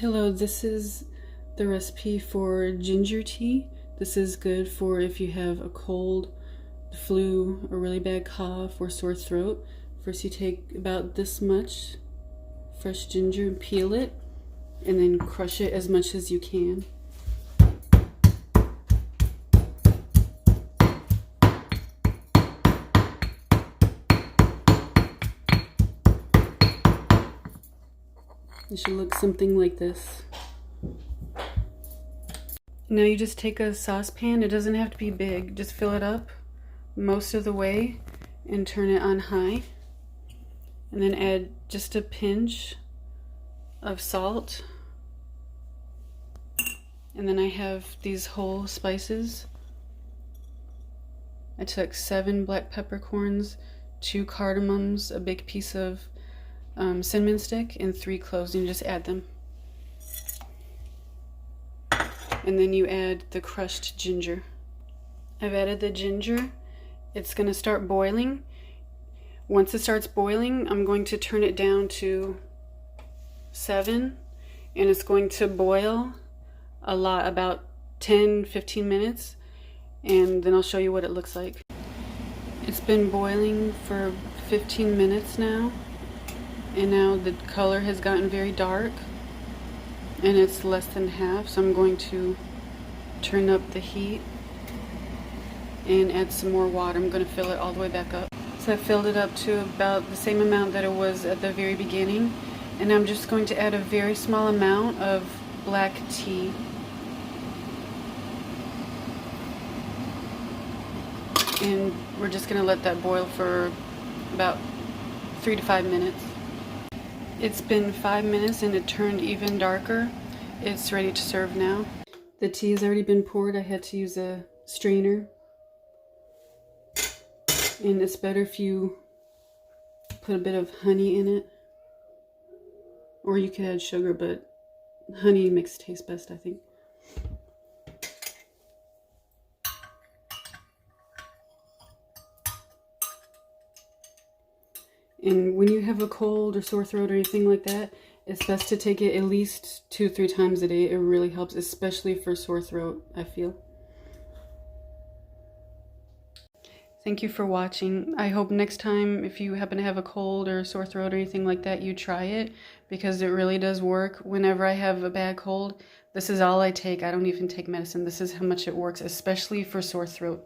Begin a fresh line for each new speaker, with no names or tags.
Hello, this is the recipe for ginger tea. This is good for if you have a cold, flu, a really bad cough, or sore throat. First you take about this much fresh ginger and peel it, and then crush it as much as you can. It should look something like this. Now you just take a saucepan. It doesn't have to be big. Just fill it up most of the way and turn it on high. And then add just a pinch of salt. And then I have these whole spices. I took 7 black peppercorns, 2 cardamoms, a big piece of cinnamon stick, and 3 cloves, and you just add them. And then you add the crushed ginger. I've added the ginger. It's going to start boiling. Once it starts boiling, I'm going to turn it down to 7, and it's going to boil a lot, about 10-15 minutes, and then I'll show you what it looks like. It's been boiling for 15 minutes now, and now the color has gotten very dark, and it's less than half, so I'm going to turn up the heat and add some more water. I'm going to fill it all the way back up. So I filled it up to about the same amount that it was at the very beginning, and I'm just going to add a very small amount of black tea. And we're just going to let that boil for about 3 to 5 minutes. It's been 5 minutes and it turned even darker. It's ready to serve now. The tea has already been poured. I had to use a strainer. And it's better if you put a bit of honey in it. Or you could add sugar, but honey makes it taste best, I think. And when you have a cold or sore throat or anything like that, it's best to take it at least 2-3 times a day. It really helps, especially for sore throat, I feel. Thank you for watching. I hope next time, if you happen to have a cold or a sore throat or anything like that, you try it, because it really does work. Whenever I have a bad cold, this is all I take. I don't even take medicine. This is how much it works, especially for sore throat.